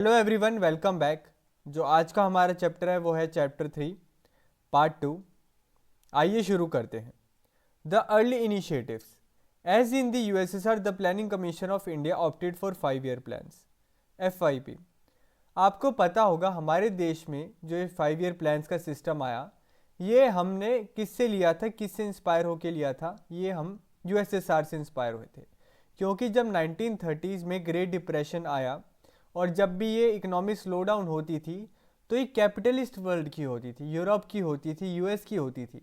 Hello everyone, welcome back. जो आज का हमारा चैप्टर है वो है चैप्टर 3 पार्ट 2। आइए शुरू करते हैं। The early initiatives. As in the USSR the planning commission of India opted for 5 year plans, FYP। आपको पता होगा हमारे देश में जो ये 5 ईयर प्लान्स का सिस्टम आया, ये हमने किससे लिया था, किससे इंस्पायर होके लिया था? ये हम यूएसएसआर से इंस्पायर हुए थे, क्योंकि जब 1930s में ग्रेट डिप्रेशन आया और जब भी ये इकोनॉमिक स्लो डाउन होती थी तो ये कैपिटलिस्ट वर्ल्ड की होती थी, यूरोप की होती थी, यूएस की होती थी।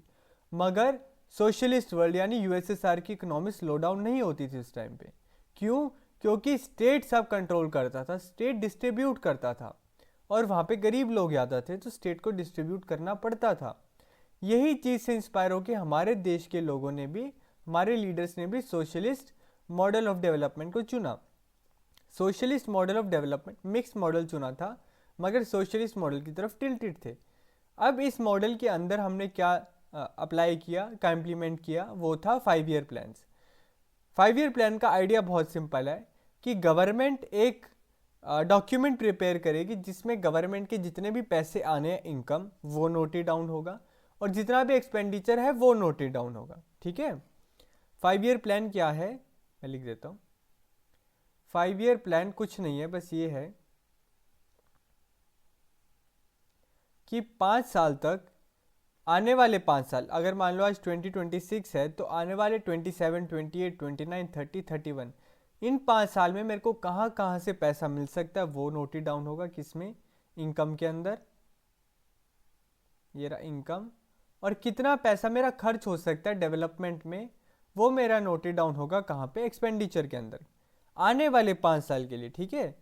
मगर सोशलिस्ट वर्ल्ड यानी यूएसएसआर की इकोनॉमिक स्लो डाउन नहीं होती थी उस टाइम पे। क्यों? क्योंकि स्टेट सब कंट्रोल करता था, स्टेट डिस्ट्रीब्यूट करता था और वहाँ पे गरीब लोग ज़्यादा थे तो स्टेट को डिस्ट्रीब्यूट करना पड़ता था। यही चीज़ से इंस्पायर होकर हमारे देश के लोगों ने भी, हमारे लीडर्स ने भी सोशलिस्ट मॉडल ऑफ डेवलपमेंट को चुना। Socialist model of development mix model चुना था, मगर सोशलिस्ट मॉडल की तरफ टिल्टेड थे। अब इस मॉडल के अंदर हमने क्या अप्लाई किया, क्या इम्प्लीमेंट किया, वो था 5 ईयर प्लान्स। 5 ईयर प्लान का आइडिया बहुत सिंपल है कि गवर्नमेंट एक डॉक्यूमेंट प्रिपेयर करेगी जिसमें गवर्नमेंट के जितने भी पैसे आने हैं, इनकम, वो नोटेड डाउन होगा और जितना भी एक्सपेंडिचर है वो नोटेड डाउन होगा। ठीक है। 5 ईयर प्लान क्या है, मैं लिख देता हूँ। 5 ईयर प्लान कुछ नहीं है, बस ये है कि 5 साल तक, आने वाले 5 साल, अगर मान लो आज 2026 है तो आने वाले 27, 28, 29, 30, 31, इन 5 साल में मेरे को कहाँ कहाँ से पैसा मिल सकता है वो नोटेड डाउन होगा। किसमें? इनकम के अंदर। ये रहा इनकम। और कितना पैसा मेरा खर्च हो सकता है डेवलपमेंट में, वो मेरा नोटेड डाउन होगा कहाँ पे? एक्सपेंडिचर के अंदर, आने वाले 5 साल के लिए। ठीक है,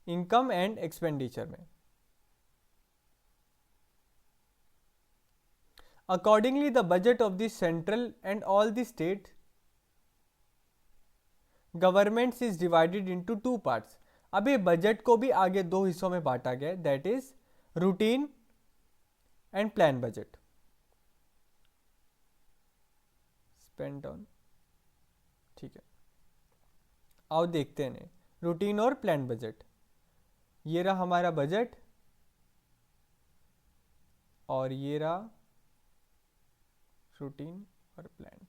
इनकम एंड एक्सपेंडिचर में। Accordingly, the budget of the central and all the state governments is divided into 2 parts. अब ये बजट को भी आगे 2 हिस्सों में बांटा गया है, that is routine and plan budget. Spend on, ठीक है। आओ देखते हैं रूटीन और प्लान बजट। ये रहा हमारा बजट और ये रहा रूटीन और प्लान।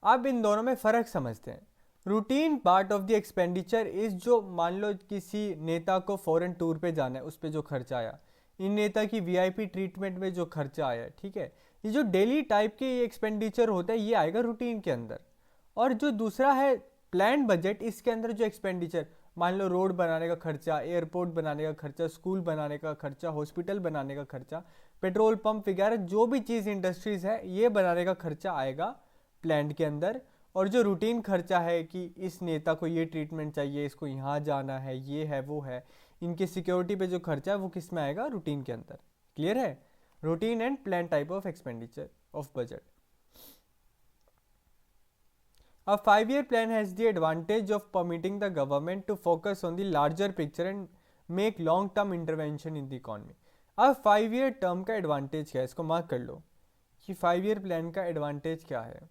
अब इन दोनों में फ़र्क समझते हैं। Routine part of the expenditure is, जो मान लो किसी नेता को फॉरेन टूर पे जाना है, उस पर जो खर्चा आया, इन नेता की वीआईपी ट्रीटमेंट में जो खर्चा आया, ठीक है, ये जो डेली टाइप के एक्सपेंडिचर होता है ये आएगा रूटीन के अंदर। और जो दूसरा है प्लान बजट, इसके अंदर जो एक्सपेंडिचर, मान लो रोड बनाने का खर्चा, एयरपोर्ट बनाने का खर्चा, स्कूल बनाने का खर्चा, हॉस्पिटल बनाने का खर्चा, पेट्रोल पंप वगैरह जो भी चीज़ इंडस्ट्रीज है ये बनाने का खर्चा आएगा प्लान के अंदर। और जो रूटीन खर्चा है कि इस नेता को ये ट्रीटमेंट चाहिए, इसको यहाँ जाना है, ये है वो है, इनकी सिक्योरिटी पे जो खर्चा है वो किस में आएगा? रूटीन के अंदर। क्लियर है? Routine and plan type of expenditure of budget. A 5 year plan has the advantage of permitting the government to focus on the larger picture and make long term intervention in the economy. अब 5 year term का advantage क्या है, इसको mark कर लो कि 5 year plan का advantage क्या है।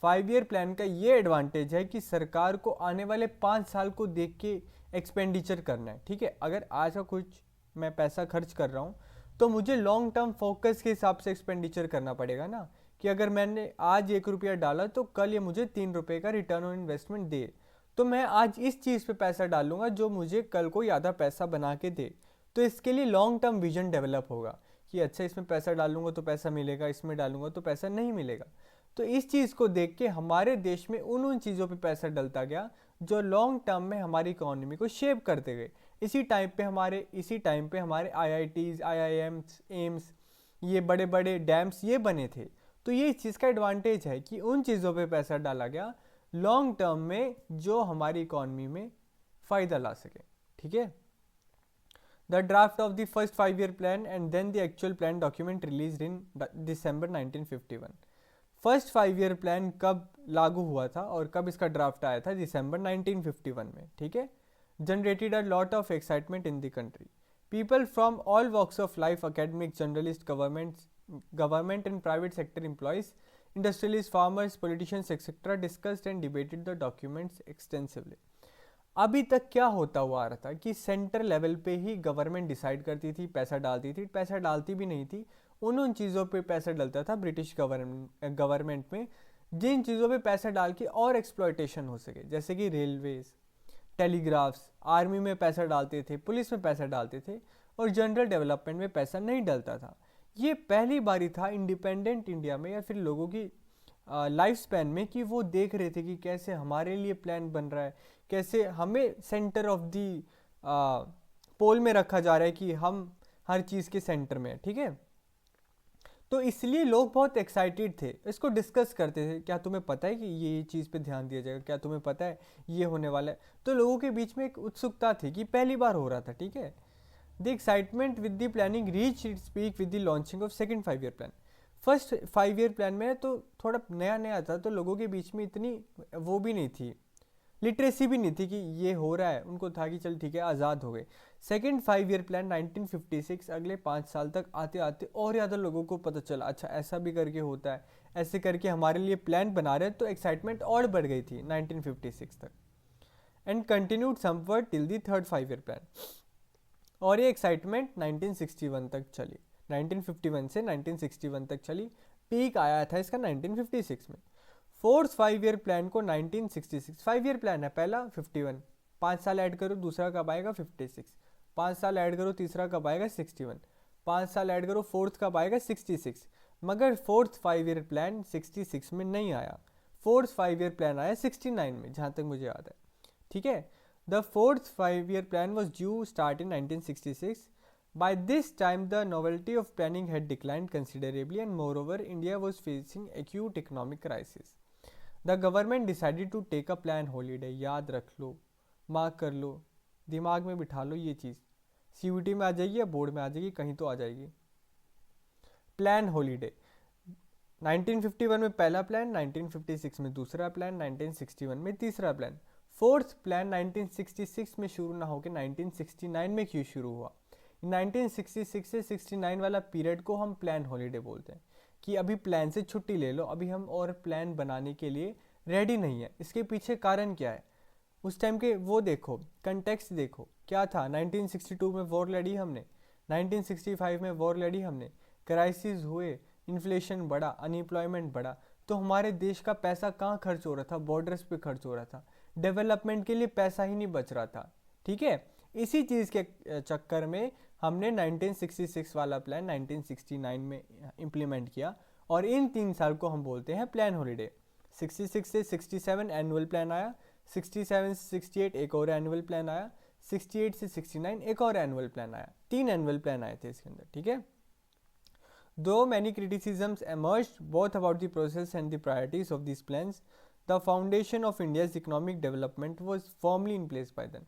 5 ईयर प्लान का ये एडवांटेज है कि सरकार को आने वाले 5 साल को देख के एक्सपेंडिचर करना है। ठीक है, अगर आज का कुछ मैं पैसा खर्च कर रहा हूँ तो मुझे लॉन्ग टर्म फोकस के हिसाब से एक्सपेंडिचर करना पड़ेगा ना, कि अगर मैंने आज 1 रुपया डाला तो कल ये मुझे 3 रुपये का रिटर्न ऑन इन्वेस्टमेंट दे, तो मैं आज इस चीज़ पे पैसा डालूंगा जो मुझे कल को ज़्यादा पैसा बना के दे। तो इसके लिए लॉन्ग टर्म विजन डेवलप होगा कि अच्छा इसमें पैसा डालूंगा तो पैसा मिलेगा, इसमें डालूंगा तो पैसा नहीं मिलेगा। तो इस चीज़ को देख के हमारे देश में उन चीज़ों पे पैसा डलता गया जो लॉन्ग टर्म में हमारी इकोनॉमी को शेप करते गए। इसी टाइम पे हमारे IITs, IIMs, एम्स, ये बड़े बड़े डैम्स ये बने थे। तो ये इस चीज़ का एडवांटेज है कि उन चीज़ों पे पैसा डाला गया लॉन्ग टर्म में जो हमारी इकोनॉमी में फ़ायदा ला सके। ठीक है। The draft of the first 5 year plan and then the actual plan document released in December 1951. First 5 year plan कब लागू हुआ था और कब इसका ड्राफ्ट आया था? दिसंबर 1951 में। ठीक है। Generated a lot of excitement in the country. People from all walks of life, academic, journalist, government and private sector employees, industrialist, farmers, politicians etcetera discussed and debated the documents extensively. अभी तक क्या होता हुआ आ रहा था कि centre level पे ही government decide करती थी, पैसा डालती थी, पैसा डालती भी नहीं थी, उन चीज़ों पे पैसा डलता था ब्रिटिश गवर्नमेंट में, जिन चीज़ों पे पैसा डाल के और एक्सप्लॉयटेशन हो सके, जैसे कि रेलवेज, टेलीग्राफ्स, आर्मी में पैसा डालते थे, पुलिस में पैसा डालते थे, और जनरल डेवलपमेंट में पैसा नहीं डलता था। ये पहली बारी था इंडिपेंडेंट इंडिया में या फिर लोगों की लाइफ स्पैन में कि वो देख रहे थे कि कैसे हमारे लिए प्लान बन रहा है, कैसे हमें सेंटर ऑफ दी पोल में रखा जा रहा है कि हम हर चीज़ के सेंटर में, ठीक है। तो इसलिए लोग बहुत एक्साइटेड थे, इसको डिस्कस करते थे, क्या तुम्हें पता है कि ये चीज़ पे ध्यान दिया जाएगा, क्या तुम्हें पता है ये होने वाला है। तो लोगों के बीच में एक उत्सुकता थी कि पहली बार हो रहा था, ठीक है। The excitement with the planning reach its peak with the launching of second 5 year plan. First 5 year plan में तो थोड़ा नया नया था, तो लोगों के बीच में इतनी वो भी नहीं थी, लिटरेसी भी नहीं थी कि ये हो रहा है। उनको था कि चल ठीक है, आज़ाद हो गए। सेकेंड 5 ईयर प्लान 1956, अगले 5 साल तक आते आते और ज़्यादा लोगों को पता चला, अच्छा ऐसा भी करके होता है, ऐसे करके हमारे लिए प्लान बना रहे हैं। तो एक्साइटमेंट और बढ़ गई थी 1956 तक, and continued somewhat till the third 5 year plan. और ये एक्साइटमेंट 1961 तक चली, 1951 से 1961 तक चली। पीक आया था इसका 1956 में। फोर्थ 5 ईयर प्लान को 1966, 5 ईयर प्लान है पहला 51, 5 साल ऐड करो, दूसरा कब आएगा 56, 5 साल ऐड करो, तीसरा कब आएगा 61, 5 साल ऐड करो, फोर्थ कब आएगा 66। मगर फोर्थ 5 ईयर प्लान 66 में नहीं आया, फोर्थ 5 ईयर प्लान आया 69 में, जहाँ तक मुझे याद है, ठीक है। The fourth 5 year plan was due start in 1966. By this time, the novelty of planning had declined considerably, and moreover, India was facing acute economic crisis. The government decided to take a plan holiday. याद रख लो, mark कर लो, दिमाग में बिठा लो ये चीज़, CUT में आ जाएगी या बोर्ड में आ जाएगी, कहीं तो आ जाएगी। प्लान हॉलीडे 1951 में पहला प्लान, 1956 में दूसरा प्लान, 1961 में तीसरा प्लान। फोर्थ प्लान 1966 में शुरू ना होकर 1969 में क्यों शुरू हुआ? 1966 से 69 वाला पीरियड को हम प्लान हॉलीडे बोलते हैं, कि अभी प्लान से छुट्टी ले लो, अभी हम और प्लान बनाने के लिए रेडी नहीं है। इसके पीछे कारण क्या है? उस टाइम के वो देखो, कंटेक्स्ट देखो क्या था। 1962 में वॉर लड़ी हमने, 1965 में वॉर लड़ी हमने, क्राइसिस हुए, इन्फ्लेशन बढ़ा, अनएम्प्लॉयमेंट बढ़ा, तो हमारे देश का पैसा कहाँ खर्च हो रहा था? बॉर्डर्स पे खर्च हो रहा था, डेवलपमेंट के लिए पैसा ही नहीं बच रहा था, ठीक है। इसी चीज़ के चक्कर में हमने 1966 वाला प्लान 1969 में इम्प्लीमेंट किया, और इन 3 साल को हम बोलते हैं प्लान हॉलीडे। 66 से 67 एनुअल प्लान आया, 67 से 68 एक और एनुअल प्लान आया, 68 से 69 एक और एनुअल प्लान आया, 3 एनुअल प्लान आए थे इसके अंदर, ठीक है। Though many criticisms emerged both about the process and the priorities of these plans, the foundation of India's economic development was firmly in place by then.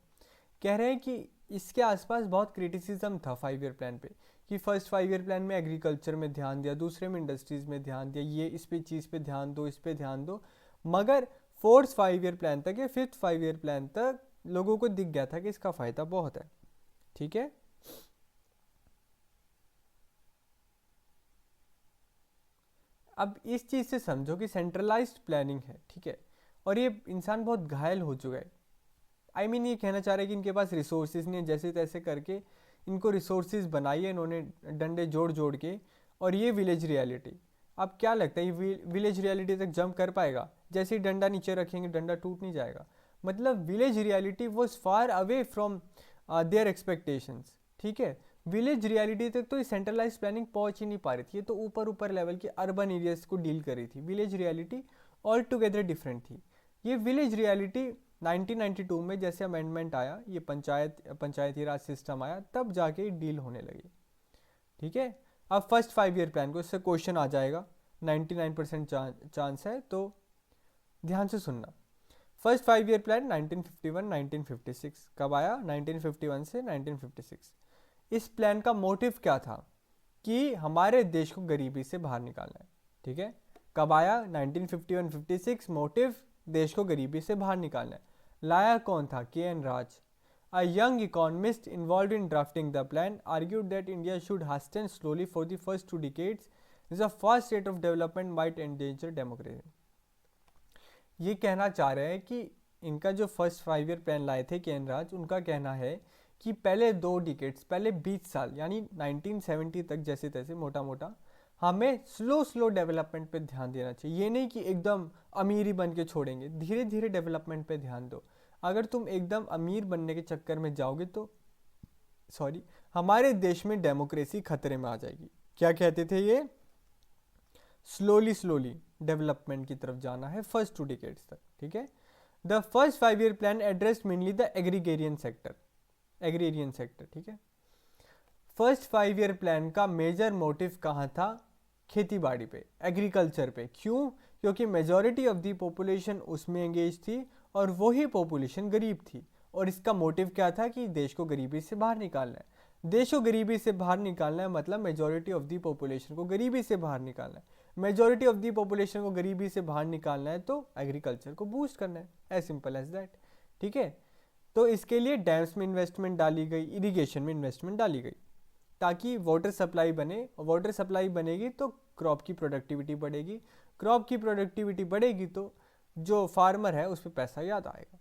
कह रहे हैं कि इसके आसपास बहुत क्रिटिसिज्म था 5 ईयर प्लान पे, कि फर्स्ट 5 ईयर प्लान में एग्रीकल्चर में ध्यान दिया, दूसरे में इंडस्ट्रीज़ में ध्यान दिया, ये इस पे चीज़ पे ध्यान दो, इस पे ध्यान दो। मगर फोर्थ 5 ईयर प्लान तक या फिफ्थ 5 ईयर प्लान तक लोगों को दिख गया था कि इसका फ़ायदा बहुत है, ठीक है। अब इस चीज़ से समझो कि सेंट्रलाइज्ड प्लानिंग है, ठीक है, और ये इंसान बहुत घायल हो चुका है। ये कहना चाह रहे हैं कि इनके पास रिसोर्सेज नहीं है, जैसे तैसे करके इनको रिसोर्सेज बनाइए इन्होंने डंडे जोड़ जोड़ के, और ये विलेज रियलिटी। अब क्या लगता है ये विलेज रियलिटी तक जंप कर पाएगा? जैसे ही डंडा नीचे रखेंगे डंडा टूट नहीं जाएगा। मतलब village reality was far away from there expectations, ठीक है। विलेज रियलिटी तक तो सेंट्रलाइज प्लानिंग पहुंच ही नहीं पा रही थी, ये तो ऊपर ऊपर लेवल के अर्बन एरियाज को डील कर रही थी। Village reality all together different थी। ये विलेज रियलिटी 1992 में जैसे अमेंडमेंट आया, ये पंचायती राज सिस्टम आया, तब जाके डील होने लगी, ठीक है। अब फर्स्ट 5 ईयर प्लान को, इससे क्वेश्चन आ जाएगा, 99% चांस है, तो ध्यान से सुनना। फर्स्ट 5 ईयर प्लान 1951-1956 कब आया? 1951 से 1956। इस प्लान का मोटिव क्या था? कि हमारे देश को गरीबी से बाहर निकालना है, ठीक है। कब आया? 1951-56। मोटिव देश को गरीबी से बाहर निकालना है। लाया कौन था? K. N.. Raj. A young economist involved in drafting the plan argued that India should hasten slowly for the first 2 decades as a fast rate of development might endanger democracy. ये कहना चाह रहे हैं कि इनका जो फर्स्ट 5 ईयर प्लान लाए थे केनराज, उनका कहना है कि पहले 2 डिकेट्स, पहले 20 साल यानी 1970 तक जैसे तैसे मोटा मोटा हमें स्लो डेवलपमेंट पे ध्यान देना चाहिए। ये नहीं कि एकदम अमीर ही बन के छोड़ेंगे, धीरे धीरे डेवलपमेंट पे ध्यान दो। अगर तुम एकदम अमीर बनने के चक्कर में जाओगे तो हमारे देश में डेमोक्रेसी खतरे में आ जाएगी। क्या कहते थे ये? स्लोली डेवलपमेंट की तरफ जाना है फर्स्ट 2 डिकेट्स तक, ठीक है। The first 5 year plan addressed mainly the agrarian sector, ठीक है। फर्स्ट 5 ईयर प्लान का मेजर मोटिव कहाँ था? खेती बाड़ी पे, एग्रीकल्चर पे। क्यों? क्योंकि मेजॉरिटी ऑफ द पॉपुलेशन उसमें एंगेज थी और वही पॉपुलेशन गरीब थी। और इसका मोटिव क्या था कि देश को गरीबी से बाहर निकालना है। देश को गरीबी से बाहर निकालना है मतलब मेजॉरिटी ऑफ द पॉपुलेशन को गरीबी से बाहर निकालना है। मेजॉरिटी ऑफ द पॉपुलेशन को गरीबी से बाहर निकालना है तो एग्रीकल्चर को बूस्ट करना है, एज सिंपल एज दैट, ठीक है। तो इसके लिए डैम्स में इन्वेस्टमेंट डाली गई, इरिगेशन में इन्वेस्टमेंट डाली गई ताकि वाटर सप्लाई बने। वाटर सप्लाई बनेगी तो क्रॉप की प्रोडक्टिविटी बढ़ेगी, क्रॉप की प्रोडक्टिविटी बढ़ेगी तो जो फार्मर है उस पर पैसा याद आएगा।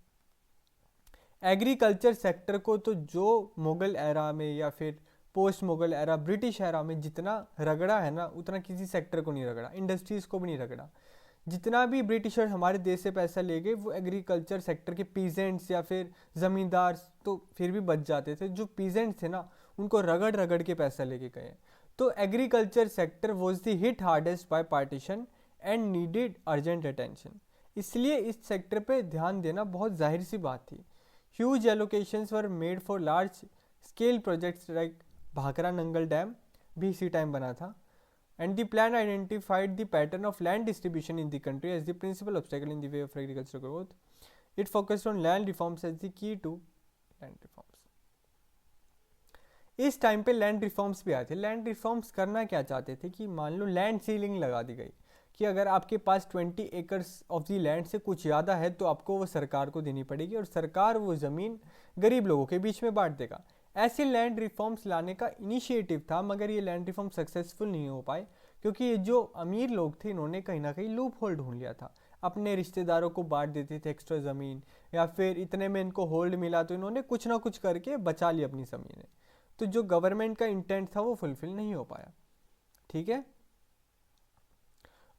एग्रीकल्चर सेक्टर को तो जो मुगल एरा में या फिर post Mughal era British era में जितना रगड़ा है ना, उतना किसी सेक्टर को नहीं रगड़ा, इंडस्ट्रीज़ को भी नहीं रगड़ा। जितना भी ब्रिटिशर हमारे देश से पैसा ले गए वो एग्रीकल्चर सेक्टर के पीजेंट्स या फिर ज़मींदार तो फिर भी बच जाते थे। जो पीजेंट्स थे ना उनको रगड़ के पैसा लेके गए। तो agriculture sector was the hit hardest by partition and needed urgent attention. इसलिए इस सेक्टर पे ध्यान देना बहुत जाहिर सी बात थी। Huge allocations were made for large scale projects like Bhakra Nangal dam भी इसी टाइम बना था। And the plan identified the pattern of land distribution in the country as the principal obstacle in the way of agricultural growth. It focused on land reforms as the key to land reforms. इस time पे land reforms भी आए थे। Land reforms करना क्या चाहते थे कि मान लो लैंड सीलिंग लगा दी गई कि अगर आपके पास 20 एकर्स ऑफ दी लैंड से कुछ ज़्यादा है तो आपको वो सरकार को देनी पड़ेगी और सरकार वो ज़मीन गरीब लोगों के बीच में बांट देगा। ऐसे लैंड रिफॉर्म्स लाने का इनिशिएटिव था, मगर ये लैंड रिफॉर्म सक्सेसफुल नहीं हो पाए क्योंकि ये जो अमीर लोग थे इन्होंने कहीं ना कहीं लूप होल्ड ढूंढ लिया था। अपने रिश्तेदारों को बांट देते थे एक्स्ट्रा ज़मीन, या फिर इतने में इनको होल्ड मिला तो इन्होंने कुछ ना कुछ करके बचा ली अपनी ज़मीनें। तो जो गवर्नमेंट का इंटेंट था वो फुलफिल नहीं हो पाया, ठीक है।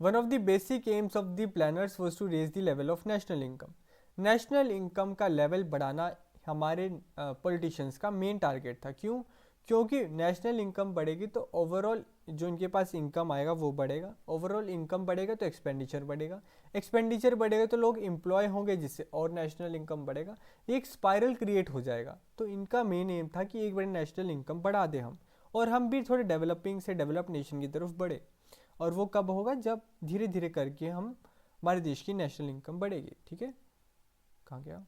One of the basic aims of the planners was to raise the level of national income. National income का लेवल बढ़ाना हमारे पॉलिटिशियंस का मेन टारगेट था। क्यों? क्योंकि नेशनल इनकम बढ़ेगी तो ओवरऑल जो इनके पास इनकम आएगा वो बढ़ेगा, ओवरऑल इनकम बढ़ेगा तो एक्सपेंडिचर बढ़ेगा, एक्सपेंडिचर बढ़ेगा तो लोग एम्प्लॉय होंगे जिससे और नेशनल इनकम बढ़ेगा, एक स्पाइरल क्रिएट हो जाएगा। तो इनका मेन एम था कि एक बार नेशनल इनकम बढ़ा दे हम, और हम भी थोड़े डेवलपिंग से डेवलप नेशन की तरफ बढ़े। और वो कब होगा? जब धीरे धीरे करके हम हमारे देश की नेशनल इनकम बढ़ेगी, ठीक है। कहाँ गया?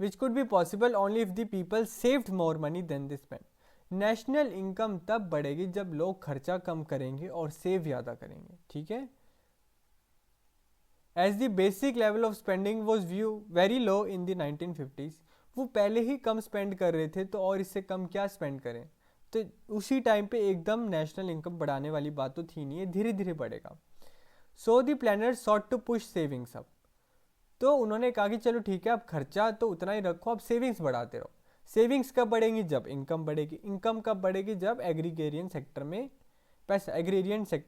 Which could be possible only if the people saved more money than they spent. National income तब बढ़ेगी जब लोग खर्चा कम करेंगे और सेव ज़्यादा करेंगे, ठीक है। As the basic level of spending was view very low in the 1950s, वो पहले ही कम स्पेंड कर रहे थे तो और इससे कम क्या स्पेंड करें। तो उसी टाइम पे एकदम नेशनल इनकम बढ़ाने वाली बात तो थी नहीं है, धीरे धीरे बढ़ेगा। So the planners sought to push savings up. तो उन्होंने कहा कि चलो ठीक है, अब खर्चा तो उतना ही रखो, अब सेविंग्स बढ़ाते रहो। सेविंग्स कब बढ़ेंगी? जब इनकम बढ़ेगी। इनकम कब बढ़ेगी? जब एग्रीगेरियन सेक्टर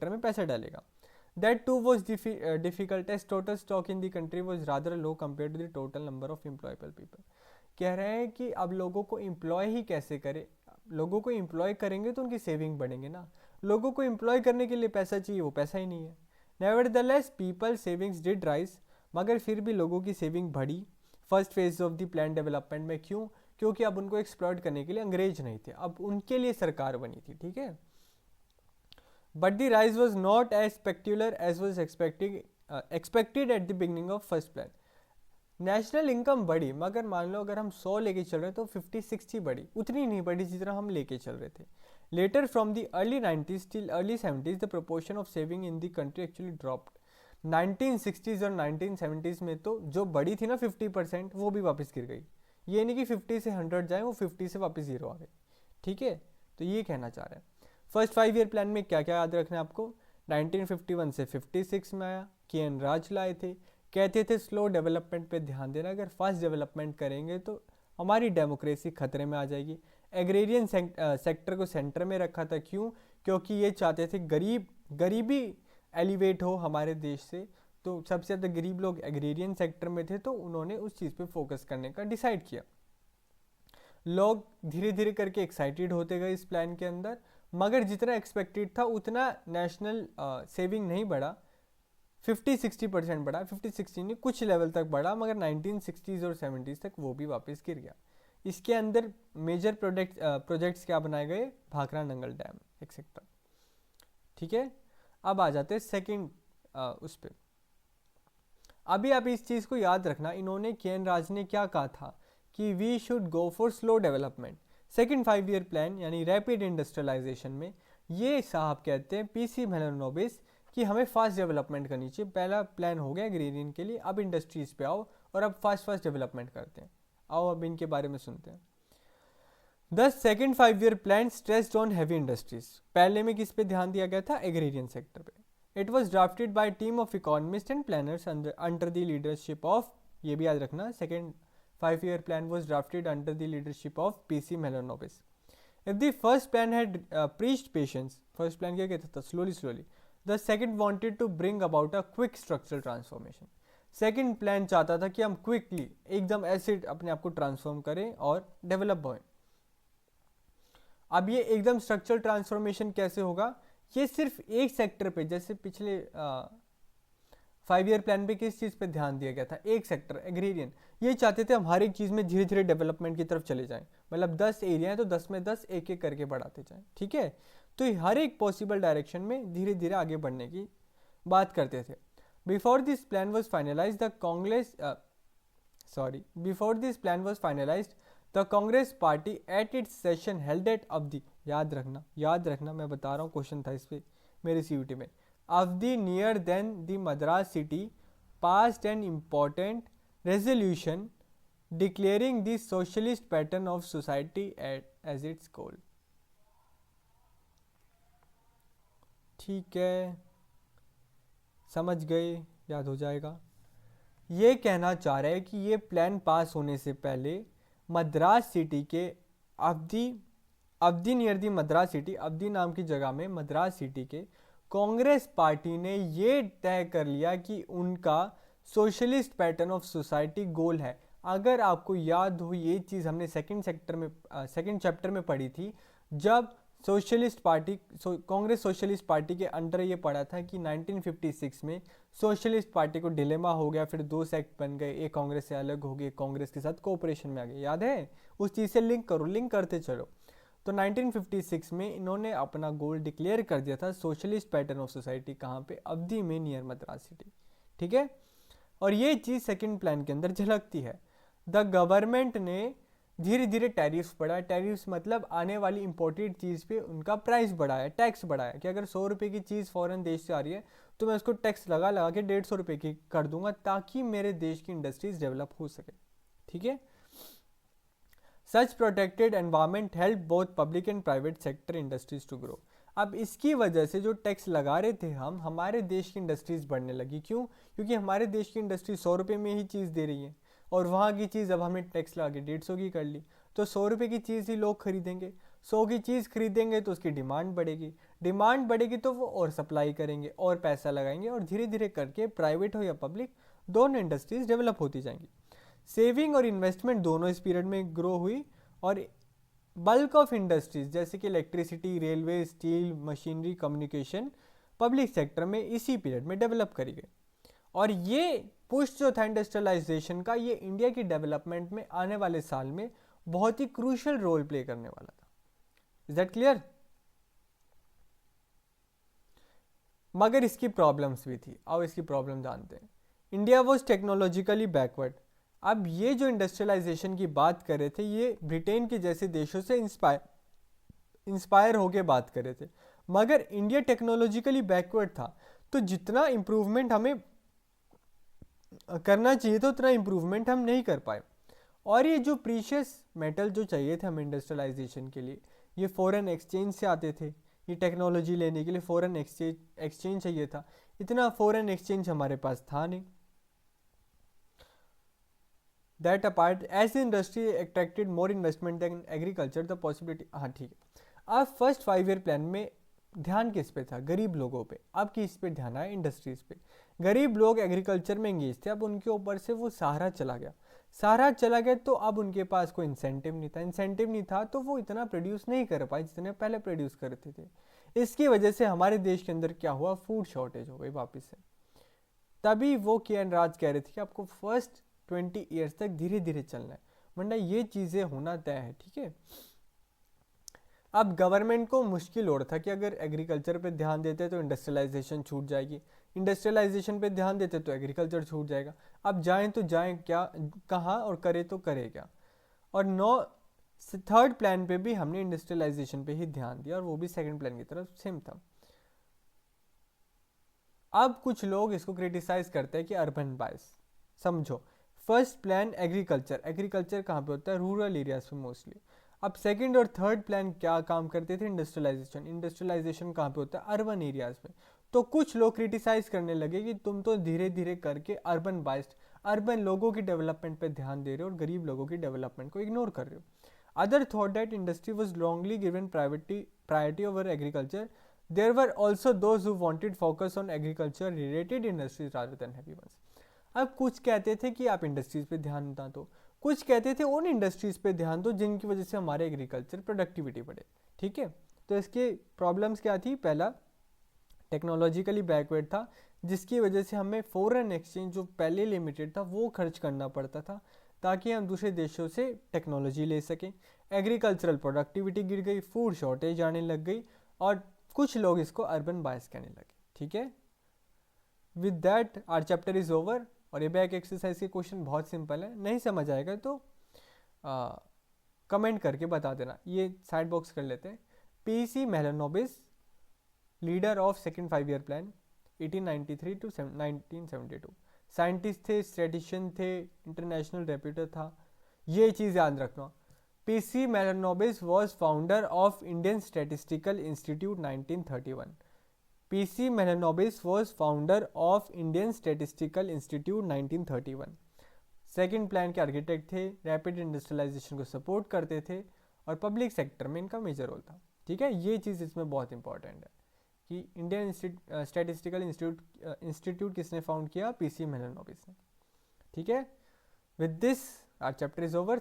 में पैसा डालेगा। That too was difficult as total stock in the country was rather low compare to the total number of employable people. कह रहे हैं कि अब लोगों को एम्प्लॉय ही कैसे करे, लोगों को एम्प्लॉय करेंगे तो उनकी सेविंग बढ़ेंगे ना, लोगों को एम्प्लॉय करने के लिए पैसा चाहिए, वो पैसा ही नहीं है। Nevertheless people savings did rise, मगर फिर भी लोगों की सेविंग बढ़ी first phase of the plan development में। क्यों? क्योंकि अब उनको एक्सप्लॉइट करने के लिए अंग्रेज नहीं थे, अब उनके लिए सरकार बनी थी, ठीक है। But the rise was not as spectacular as was expected at the beginning of first plan. National income बढ़ी, मगर मान लो अगर हम 100 लेके चल रहे तो 50-60 बढ़ी, उतनी नहीं बढ़ी जितना हम लेके चल रहे थे। Later from the early 90s till early 70s the proportion of saving in the country actually dropped. 1960s और 1970s में तो जो बड़ी थी ना 50%, वो भी वापस गिर गई। ये नहीं कि 50 से 100 जाए, वो 50 से वापस 0 आ गई, ठीक है। तो ये कहना चाह रहे हैं। फर्स्ट 5 ईयर प्लान में क्या क्या याद रखना है आपको? 1951 से 56 में आया, के.एन. राज लाए थे। कहते थे स्लो डेवलपमेंट पे ध्यान देना, अगर फास्ट डेवलपमेंट करेंगे तो हमारी डेमोक्रेसी खतरे में आ जाएगी। एग्रेरियन सेक्टर को सेंटर में रखा था, क्यों? क्योंकि ये चाहते थे गरीबी एलिवेट हो हमारे देश से, तो सबसे ज़्यादा गरीब लोग एग्रेरियन सेक्टर में थे, तो उन्होंने उस चीज़ पे फोकस करने का डिसाइड किया। लोग धीरे धीरे करके एक्साइटेड होते गए इस प्लान के अंदर, मगर जितना एक्सपेक्टेड था उतना नेशनल सेविंग नहीं बढ़ा। 50-60% बढ़ा, 50-60 नहीं, कुछ लेवल तक बढ़ा, मगर 1960s और 70s तक वो भी वापस गिर गया। इसके अंदर मेजर प्रोजेक्ट्स क्या बनाए गए? Bhakra Nangal dam etcetera. ठीक है, अब आ जाते हैं सेकेंड उस पर। अभी आप इस चीज़ को याद रखना, इन्होंने के.एन. राज ने क्या कहा था कि we should go for slow development. Second 5 year plan यानी रैपिड इंडस्ट्रियलाइजेशन में ये साहब कहते हैं पीसी मेलानोबिस कि हमें फास्ट डेवलपमेंट करनी चाहिए। पहला प्लान हो गया एग्रेरियन के लिए, अब इंडस्ट्रीज पे आओ और अब फास्ट डेवलपमेंट करते हैं। आओ अब इनके बारे में सुनते हैं। The second 5 year plan stressed on heavy industries. पहले में किस पे ध्यान दिया गया था? एग्रेरियन सेक्टर पे। It was drafted bye team of economist and planners under the leadership of, ये भी याद रखना, second 5 year plan was drafted under the leadership of P.C. Melanopis. If the first plan had preached patience, first plan क्या कहता था? slowly. The second wanted to bring about a quick structural transformation. Second plan चाहता था कि हम quickly एकदम ऐसे अपने आप को ट्रांसफॉर्म करें और डेवलप होएं। अब ये एकदम स्ट्रक्चरल ट्रांसफॉर्मेशन कैसे होगा? ये सिर्फ एक सेक्टर पे, जैसे पिछले 5 ईयर प्लान पे किस चीज़ पे ध्यान दिया गया था? एक सेक्टर एग्रेरियन। ये चाहते थे हम हर एक चीज़ में धीरे धीरे डेवलपमेंट की तरफ चले जाएं, मतलब 10 एरिया है तो 10 में 10 एक एक करके बढ़ाते जाएं। ठीक है, तो हर एक पॉसिबल डायरेक्शन में धीरे धीरे आगे बढ़ने की बात करते थे। Before this plan was finalize the Congress party at its session held at Avadi, याद रखना मैं बता रहा हूँ, क्वेश्चन था इस पर मेरे सीयूटी में। Avdi near then the Madras city passed an important resolution declaring the socialist pattern of society as its goal. ठीक है, समझ गए, याद हो जाएगा। ये कहना चाह रहा है कि ये प्लान पास होने से पहले मद्रास सिटी के अवधि नियर दी मद्रास सिटी, अवधि नाम की जगह में मद्रास सिटी के कांग्रेस पार्टी ने ये तय कर लिया कि उनका सोशलिस्ट पैटर्न ऑफ सोसाइटी गोल है। अगर आपको याद हो, ये चीज़ हमने सेकंड चैप्टर में पढ़ी थी, जब socialist party Congress socialist party के अंडर ये पढ़ा था कि 1956 में सोशलिस्ट पार्टी को डिलेमा हो गया, फिर 2 सेक्ट बन गए, एक कांग्रेस से अलग हो गए, कांग्रेस के साथ कोऑपरेशन में आ गए। याद है? उस चीज़ से लिंक करते चलो। तो 1956 में इन्होंने अपना गोल डिक्लेयर कर दिया था, सोशलिस्ट पैटर्न ऑफ सोसाइटी। कहाँ पे? अवधि में, नियर मद्रास सिटी। ठीक है, और ये चीज़ सेकंड प्लान के अंदर झलकती है। द गवर्नमेंट ने धीरे धीरे टैरिफ्स बढ़ाया। टैरिफ्स मतलब आने वाली इंपोर्टेड चीज़ पे उनका प्राइस बढ़ाया, टैक्स बढ़ाया, कि अगर 100 रुपये की चीज़ फॉरेन देश से आ रही है तो मैं उसको टैक्स लगा के 150 रुपये की कर दूंगा, ताकि मेरे देश की इंडस्ट्रीज डेवलप हो सके। ठीक है, such protected environment help both public and private sector industries to grow. अब इसकी वजह से जो टैक्स लगा रहे थे हम, हमारे देश की इंडस्ट्रीज बढ़ने लगी। क्यों? क्योंकि हमारे देश की इंडस्ट्री 100 रुपये में ही चीज़ दे रही है, और वहाँ की चीज़ अब हमने टैक्स लगा के 150 की कर ली, तो 100 रुपये की चीज़ ही लोग खरीदेंगे। 100 की चीज़ खरीदेंगे तो उसकी डिमांड बढ़ेगी तो वो और सप्लाई करेंगे और पैसा लगाएंगे, और धीरे धीरे करके प्राइवेट हो या पब्लिक, दोनों इंडस्ट्रीज डेवलप होती जाएंगी। सेविंग और इन्वेस्टमेंट दोनों इस पीरियड में ग्रो हुई, और बल्क ऑफ इंडस्ट्रीज जैसे कि electricity, railway, steel, machinery, communication public sector में इसी पीरियड में डेवलप करी गई। और ये पुश जो था इंडस्ट्रियलाइजेशन का, ये इंडिया की डेवलपमेंट में आने वाले साल में बहुत ही क्रूशियल रोल प्ले करने वाला था। Is that clear? मगर इसकी प्रॉब्लम्स भी थी। अब इसकी प्रॉब्लम जानते हैं। India was technologically backward. अब ये जो इंडस्ट्रियलाइजेशन की बात कर रहे थे, ये ब्रिटेन के जैसे देशों से इंस्पायर होके बात कर रहे थे, मगर इंडिया टेक्नोलॉजिकली बैकवर्ड था, तो जितना इम्प्रूवमेंट हमें करना चाहिए था उतना इम्प्रूवमेंट हम नहीं कर पाए। और ये जो प्रीशियस मेटल जो चाहिए थे हमें इंडस्ट्रियलाइजेशन के लिए, ये फॉरेन एक्सचेंज से आते थे, ये टेक्नोलॉजी लेने के लिए फॉरेन एक्सचेंज चाहिए था, इतना फॉरेन एक्सचेंज हमारे पास था नहीं। That apart as the industry attracted more investment than agriculture the possibility, हाँ ठीक है। अब फर्स्ट 5 ईयर प्लान में ध्यान किस पे था? गरीब लोगों पे। अब किस पे ध्यान आया? इंडस्ट्रीज पे। गरीब लोग एग्रीकल्चर में एंगेज थे, अब उनके ऊपर से वो सहारा चला गया। सहारा चला गया तो अब उनके पास कोई इंसेंटिव नहीं था, इंसेंटिव नहीं था तो वो इतना प्रोड्यूस नहीं कर पाए जितने पहले प्रोड्यूस करते थे। इसकी वजह से हमारे देश के अंदर क्या हुआ? फूड शॉर्टेज हो गई वापस से। तभी वो के एन राज कह रहे थे कि आपको फर्स्ट 20 ईयर्स तक धीरे धीरे चलना है, वरना ये चीज़ें होना तय है, ठीक है। अब गवर्नमेंट को मुश्किल हो रहा था कि अगर एग्रीकल्चर पे ध्यान देते तो इंडस्ट्रियलाइजेशन छूट जाएगी, इंडस्ट्रियलाइजेशन पे ध्यान देते तो एग्रीकल्चर छूट जाएगा। अब जाएं तो जाएं क्या, कहाँ, और करे तो करे क्या। और थर्ड प्लान पे भी हमने इंडस्ट्रियलाइजेशन पे ही ध्यान दिया, और वो भी सेकंड प्लान की तरफ सेम था। अब कुछ लोग इसको क्रिटिसाइज करते हैं कि अर्बन बायस। समझो, फर्स्ट प्लान एग्रीकल्चर, एग्रीकल्चर कहाँ पे होता है? रूरल एरियाज पे मोस्टली। अब सेकंड और थर्ड प्लान क्या काम करते थे? इंडस्ट्रियलाइजेशन। इंडस्ट्रियलाइजेशन कहाँ पे होता है? अर्बन एरियाज में। तो कुछ लोग क्रिटिसाइज करने लगे कि तुम तो धीरे धीरे करके अर्बन बाइस्ड, अर्बन लोगों की डेवलपमेंट पे ध्यान दे रहे हो और गरीब लोगों की डेवलपमेंट को इग्नोर कर रहे हो। Other thought that industry was longly given priority over agriculture. There were also those who wanted focus on agriculture related industries rather than heavy ones. अब कुछ कहते थे कि आप इंडस्ट्रीज पे ध्यान ना दो, कुछ कहते थे उन इंडस्ट्रीज पे ध्यान दो जिनकी वजह से हमारे एग्रीकल्चर प्रोडक्टिविटी बढ़े, ठीक है। तो इसके प्रॉब्लम्स क्या थी? पहला, टेक्नोलॉजिकली बैकवर्ड था, जिसकी वजह से हमें फॉरेन एक्सचेंज जो पहले लिमिटेड था वो खर्च करना पड़ता था ताकि हम दूसरे देशों से टेक्नोलॉजी ले सकें। एग्रीकल्चरल प्रोडक्टिविटी गिर गई, फूड शॉर्टेज आने लग गई, और कुछ लोग इसको अर्बन बायस कहने लगे, ठीक है। With that our chapter is over. और ये बैक एक्सरसाइज के क्वेश्चन बहुत सिंपल है, नहीं समझ आएगा तो कमेंट करके बता देना। ये साइड बॉक्स कर लेते हैं। PC Mahalanobis, leader of second 5 year plan 1893 to 1972, scientist थे, स्टैटिशियन थे, इंटरनेशनल रेप्यूटेड था। ये चीज़ याद रखना। PC Mahalanobis was founder of Indian Statistical Institute 1931. PC Mahalanobis was founder of Indian Statistical Institute 1931. Second plan के आर्किटेक्ट थे, रैपिड इंडस्ट्रियलाइजेशन को support करते थे, और पब्लिक सेक्टर में इनका मेजर रोल था, ठीक है। ये चीज़ इसमें बहुत इंपॉर्टेंट है कि इंडियन स्टैटिस्टिकल इंस्टीट्यूट किसने फाउंड किया? PC Mahalanobis ने, ठीक है। With this our chapter is over.